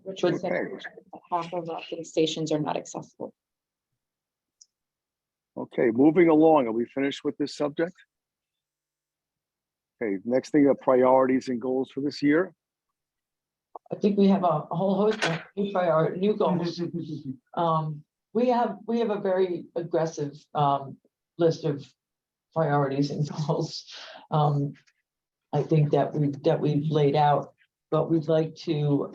Richard said half of the stations are not accessible. Okay, moving along. Are we finished with this subject? Okay, next thing are priorities and goals for this year. I think we have a whole host of new goals. We have a very aggressive list of priorities and goals. I think that we've laid out, but we'd like to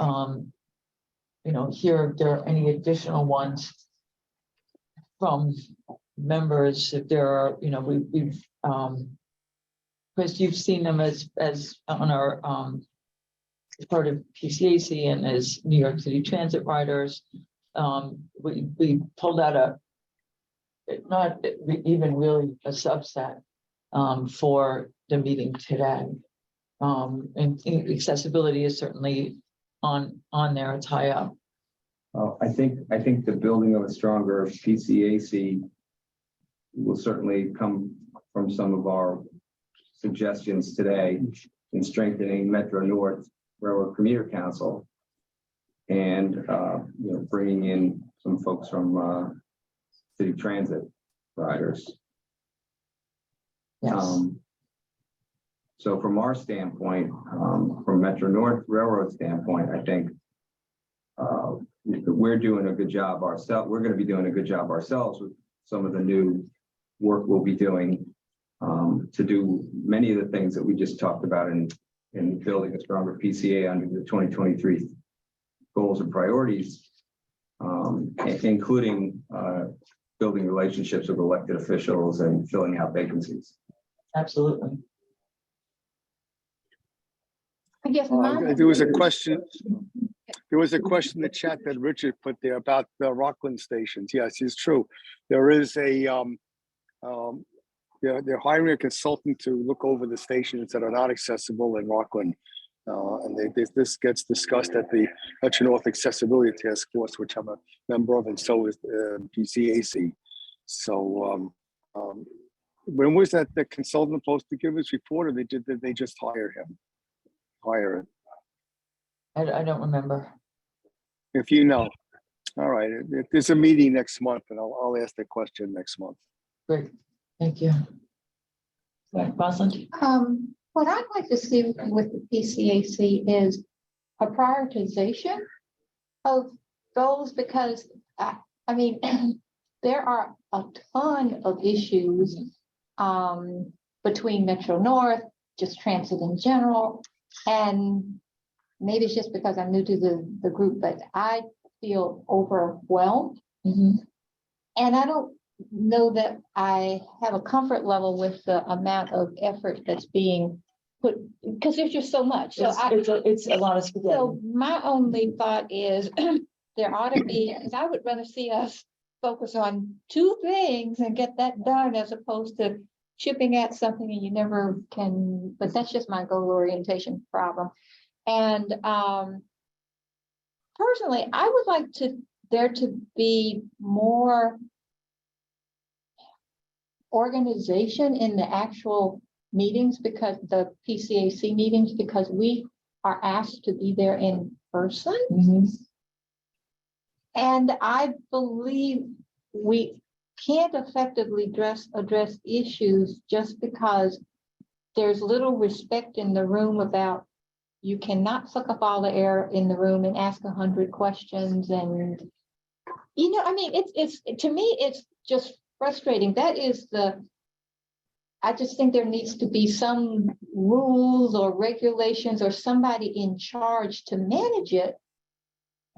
hear if there are any additional ones from members. If there are, we've Chris, you've seen them as on our as part of PCAC and as New York City Transit Riders. We pulled out not even really a subset for the meeting today. And accessibility is certainly on there, it's high up. I think the building of a stronger PCAC will certainly come from some of our suggestions today in strengthening Metro North Railroad Commuter Council and, bringing in some folks from city transit riders. Yes. So from our standpoint, from Metro North Railroad standpoint, I think we're doing a good job ourselves. We're going to be doing a good job ourselves with some of the new work we'll be doing to do many of the things that we just talked about in building a stronger PCA under the 2023 goals and priorities, including building relationships with elected officials and filling out vacancies. Absolutely. I guess There was a question. There was a question in the chat that Richard put there about the Rockland stations. Yes, it's true. There is a they're hiring a consultant to look over the stations that are not accessible in Rockland. This gets discussed at the Metro North Accessibility Task Force, which I'm a member of, and so is PCAC. So when was that the consultant supposed to give his report, or did they just hire him? Hire it. I don't remember. If you know. All right. There's a meeting next month, and I'll ask the question next month. Great, thank you. Right, Rosalind? What I'd like to see with the PCAC is a prioritization of goals, because I mean, there are a ton of issues between Metro North, just transit in general, and maybe it's just because I'm new to the group, but I feel overwhelmed. Mhm. And I don't know that I have a comfort level with the amount of effort that's being put, because there's just so much. So It's a lot of spaghetti. so my only thought is there ought to be, because I would rather see us focus on two things and get that done, as opposed to chipping at something and you never can, but that's just my goal orientation problem. And personally, I would like there to be more organization in the actual meetings, because the PCAC meetings, because we are asked to be there in person. Mhm. And I believe we can't effectively address issues just because there's little respect in the room about, you cannot suck up all the air in the room and ask 100 questions. And, I mean, it's to me, it's just frustrating. I just think there needs to be some rules or regulations or somebody in charge to manage it.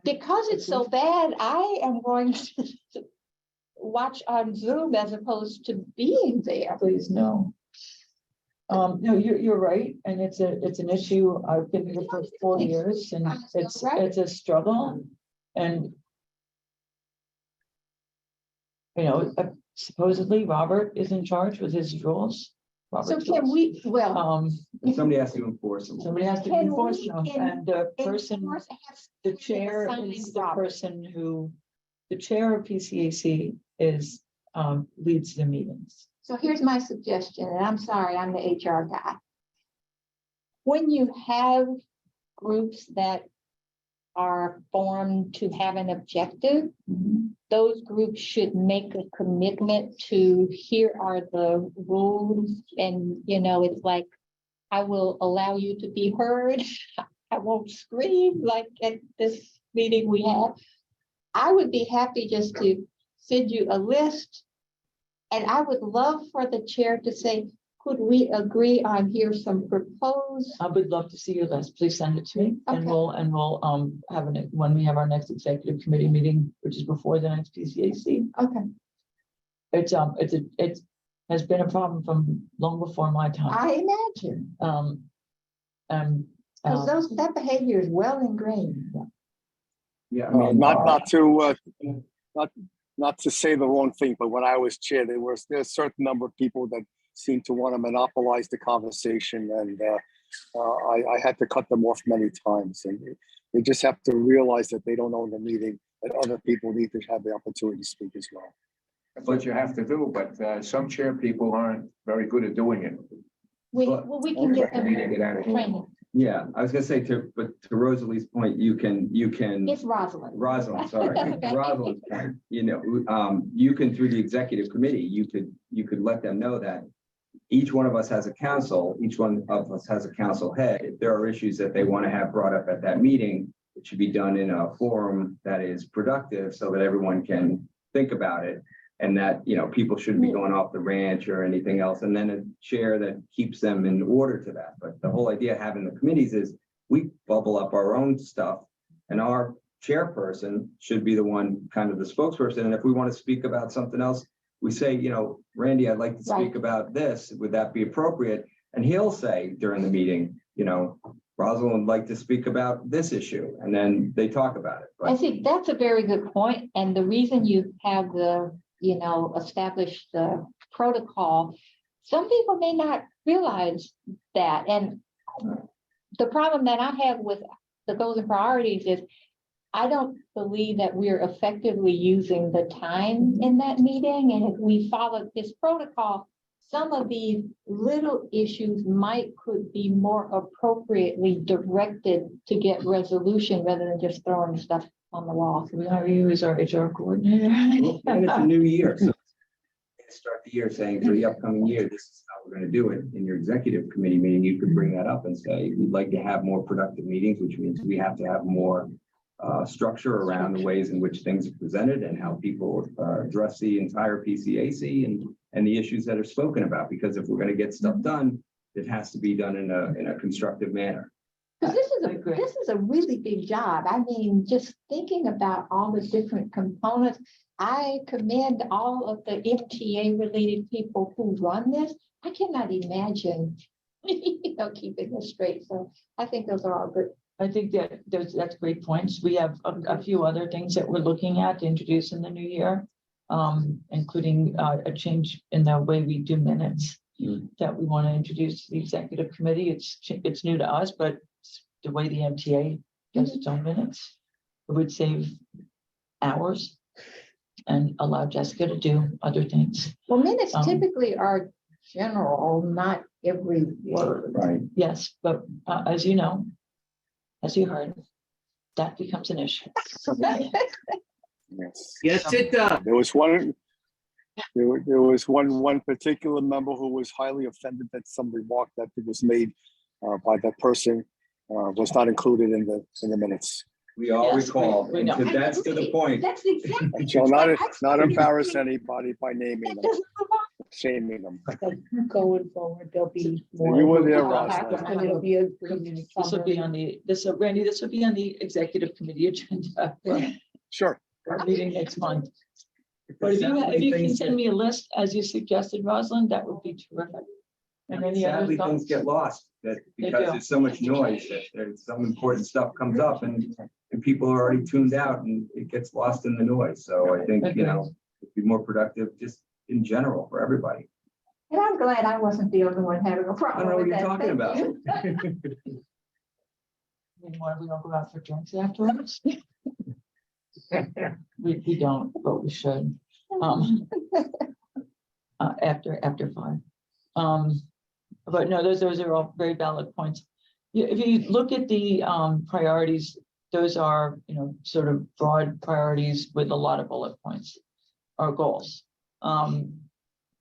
Because it's so bad, I am going to watch on Zoom as opposed to being there. Please, no. No, you're right, and it's an issue. I've been here for 4 years, and it's a struggle. And supposedly Robert is in charge with his rules. So can we, Somebody has to enforce them. Somebody has to Can enforce we them, and the the chair is the person who, the chair of PCAC is, leads the meetings. So here's my suggestion, and I'm sorry, I'm the HR guy. When you have groups that are formed to have an objective, those groups should make a commitment to, here are the rules, and it's like, I will allow you to be heard. I won't scream like at this meeting we had. I would be happy just to send you a list. And I would love for the chair to say, could we agree on here's some proposed? I would love to see your list. Please send it to me, and Okay. we'll have when we have our next executive committee meeting, which is before the next PCAC. Okay, It has been a problem from long before my time. I imagine, because that behavior is well ingrained. Yeah, I mean, not to say the wrong thing, but when I was chair, there's a certain number of people that seemed to want to monopolize the conversation, and I had to cut them off many times. And they just have to realize that they don't own the meeting, and other people need to have the opportunity to speak as well. That's what you have to do, but some chair people aren't very good at doing it. Well, we can get They need to them get out of here. training. Yeah, I was gonna say but to Rosalie's point, you can. It's Rosalind. Rosalind, sorry, Okay. Rosalind's point, you can, through the executive committee, you could let them know that each one of us has a council, each one of us has a council head. If there are issues that they want to have brought up at that meeting, it should be done in a forum that is productive so that everyone can think about it. And that, people shouldn't be going off the ranch or anything else. And then a chair that keeps them in order to that. But the whole idea of having the committees is we bubble up our own stuff and our chairperson should be the one kind of the spokesperson. And if we want to speak about something else, we say, Randy, I'd like to speak about this. Would that be appropriate? And he'll say during the meeting, Rosalind would like to speak about this issue. And then they talk about it. I see, that's a very good point. And the reason you have the, establish the protocol, some people may not realize that. And the problem that I have with the goals and priorities is I don't believe that we're effectively using the time in that meeting. And if we follow this protocol, some of these little issues could be more appropriately directed to get resolution rather than just throwing stuff on the wall. We hire you as our HR coordinator. And it's a new year, so start the year saying for the upcoming year, this is how we're going to do it. In your executive committee meeting, you could bring that up and say, we'd like to have more productive meetings, which means we have to have more structure around the ways in which things are presented and how people address the entire PCAC and the issues that are spoken about. Because if we're going to get stuff done, it has to be done in a constructive manner. Because this is a really big job. I mean, just thinking about all the different components, I commend all of the MTA related people who run this. I cannot imagine, keeping this straight. So I think those are all good. I think that that's great points. We have a few other things that we're looking at to introduce in the new year, including a change in the way we do minutes that we want to introduce to the executive committee. It's new to us, but the way the MTA does its own minutes, it would save hours and allow Jessica to do other things. Well, minutes typically are general, not every word. Right. Yes, but as you know, as you heard, that becomes an issue. Yes. Yes, it does. There was one. There was one particular member who was highly offended that some remark that was made by that person was not included in the minutes. We all Yes, recall, we and know. that's to the point. That's exactly. So not embarrass anybody by naming them, shaming them. Going forward, there'll be more. You were there, Ross. Rosalind. And it'll be a. This will be on Randy, this will be on the executive committee agenda for Sure. our meeting next month. But if you can send me a list, as you suggested, Rosalind, that would be terrific. And any other Sadly, things thoughts? get lost They because do. there's so much noise that there's some important stuff comes up and people are already tuned out and it gets lost in the noise. So I think, it'd be more productive just in general for everybody. And I'm glad I wasn't the only one having a I don't problem know what with you're that. talking Thank about. you. Meanwhile, we don't go out for drinks afterwards. We don't, but we should. After 5. But no, those are all very valid points. If you look at the priorities, those are, sort of broad priorities with a lot of bullet points or goals.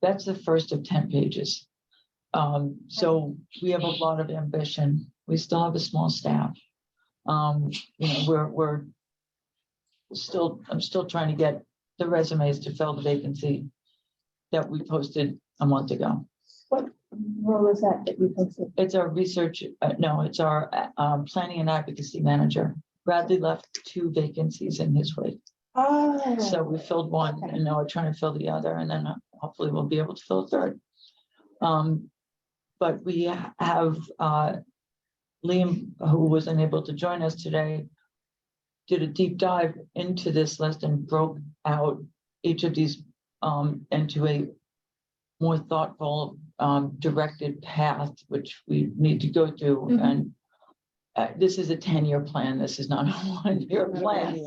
That's the first of 10 pages. So we have a lot of ambition. We still have a small staff. I'm still trying to get the resumes to fill the vacancy that we posted a month ago. What role is that you posted? It's our research, it's our planning and advocacy manager. Bradley left 2 vacancies in his wake. Oh. So we filled one Okay. and now we're trying to fill the other, and then hopefully we'll be able to fill a third. But we have Liam, who was unable to join us today, did a deep dive into this list and broke out each of these into a more thoughtful, directed path, which we need to go through. Mhm. And this is a 10-year plan. This is not a 1-year plan.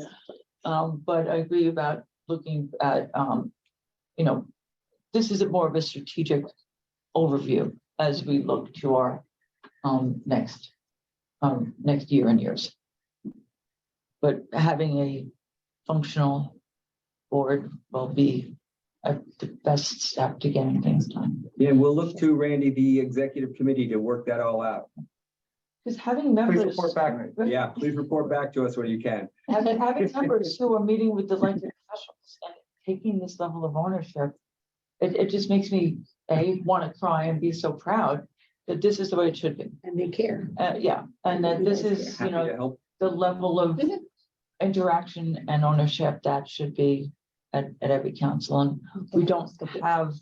But I agree about looking at, this is more of a strategic overview as we look to our next year and years. But having a functional board will be the best step to getting things done. Yeah, we'll look to Randy, the executive committee, to work that all out. Because having Please members, report back. Yeah, please report back to us when you can. having members who are meeting with elected officials and taking this level of ownership, it just makes me, want to cry and be so proud that this is the way it should be. And they care. Yeah, and that this is, Happy to help. the level of interaction and ownership that should be at every council. And we don't have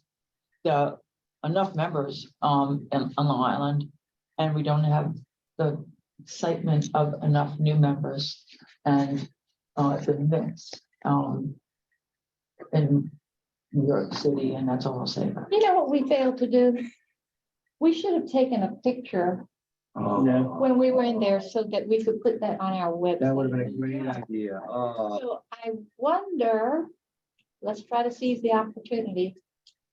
enough members on Long Island, and we don't have the excitement of enough new members and the mix in New York City, and that's all I'll say about it. You know what we failed to do? We should have taken a picture when we were in there so that we could put that on our website. That would have been a great idea. So I wonder, let's try to seize the opportunity.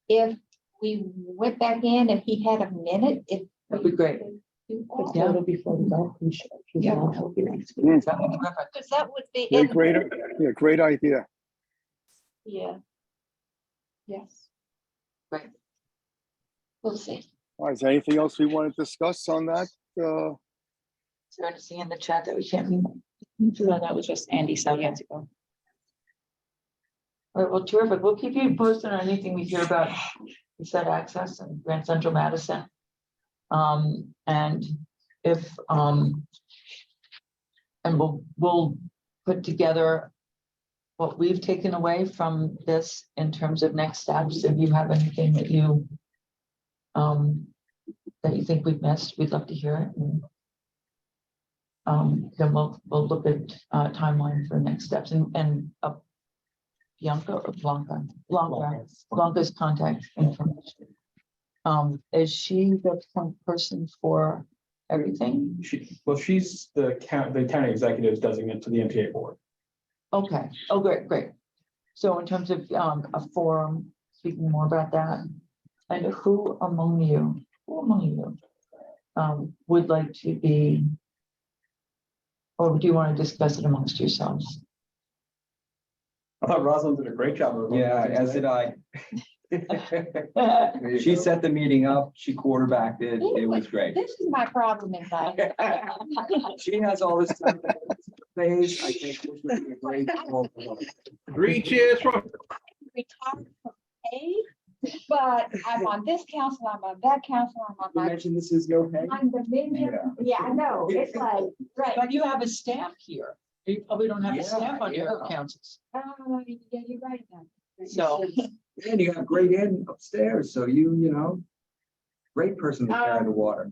If we went back in, if he had a minute, if. That'd be great. Yeah. Before the golf and show. Yeah. That'll be next week. That would be perfect. Because that would be. Great idea. Yeah. Yes. Right. We'll see. All right, is there anything else we want to discuss on that? Is there anything in the chat that we can't read? So that was just Andy said years ago. All right, well, terrific. We'll keep you posted on anything we hear about reset access and Grand Central Madison. And if and we'll put together what we've taken away from this in terms of next steps. If you have anything that you think we've missed, we'd love to hear it. And then we'll look at timeline for next steps and Blanca's contact information. Is she the point person for everything? She's the county executive's designate to the MTA board. Okay. Oh, great. So in terms of a forum, speaking more about that, and who among you would like to be, or do you want to discuss it amongst yourselves? I thought Rosalind did a great job of. Yeah, as did I. She set the meeting up, she quarterbacked it, it was great. This is my problem in life. She has all this stuff. Phase, I think this would be a great. 3 cheers from. Retired from pay, but I'm on this council, I'm on that council, I'm on You my. mentioned this is no pay. I'm the minion. Yeah, I know. It's like, right. But you have a staff here. You probably don't have a Yeah, staff on your yeah. councils. Yeah, you're right about that. So, And you have great end upstairs, so you know, great person to carry the water.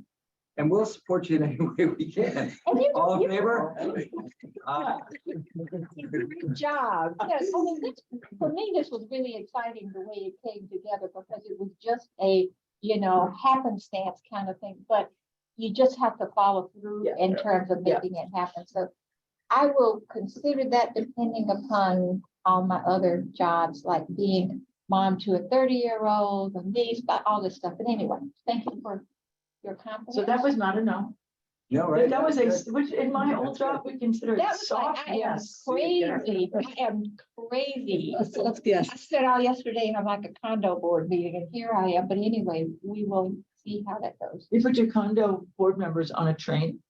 And we'll support you in any way we can. And you- All in you- favor? Great job. Yes, I mean, for me, this was really exciting the way it came together because it was just a, happenstance kind of thing, but you just have to follow through in terms of making it happen. So I will consider that depending upon all my other jobs, like being mom to a 30-year-old, a niece, but all this stuff. But anyway, thank you for your confidence. so that was not a no. No, right? That was which in my old job, we consider it That was like, soft. I am Yes. crazy. I am crazy. Yes. I said all yesterday in like a condo board meeting, and here I am. But anyway, we will see how that goes. You put your condo board members on a train,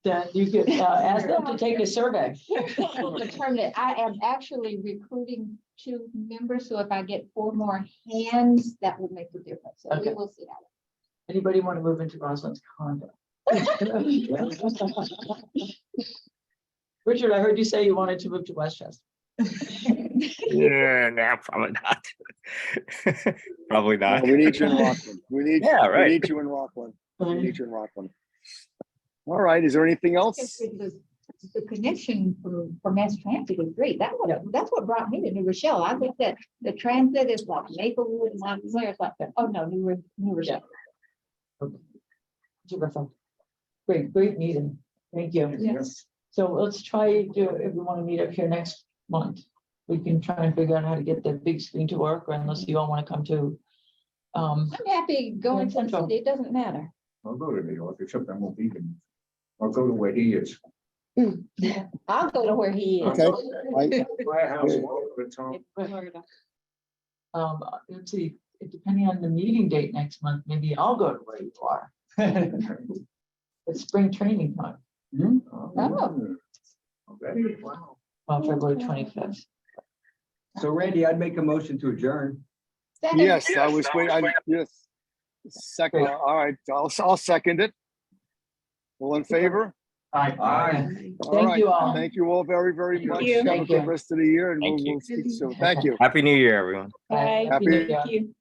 then you could ask them to take a survey. Determined. I am actually recruiting 2 members, so if I get 4 more hands, that will make a difference. So Okay. we will see how. Anybody want to move into Rosalind's condo? Richard, I heard you say you wanted to move to Westchester. Yeah, no, probably not. Probably not. We need you in Rockland. We need you in Rockland. We need you in Rockland. All right, is there anything else? The connection for mass transit is great. That's what brought me to New Rochelle. I think that the transit is like Maplewood and Montclair. It's like, New Rochelle. Terrific. Great meeting. Thank you. Yes. So let's try to, if we want to meet up here next month. We can try and figure out how to get the big screen to work, or unless you all want to come to. I'm happy going to the Central. city. It doesn't matter. I'll go to New York, except I won't be there. I'll go to where he is. I'll go to where he is. Okay. My house all over the town. Let's see, depending on the meeting date next month, maybe I'll go to where you are. It's spring training time, Oh. Okay, wow. February 25th. So Randy, I'd make a motion to adjourn. Second. Yes, I was waiting, yes. Second, all right, I'll second it. All in favor? Aye. All Thank right, you all. Thank you all very, very much. you. Have a Thank good you. rest of the year and Thank we'll you. we'll speak soon. Thank you. Happy New Year, everyone. Bye. Happy- Thank you.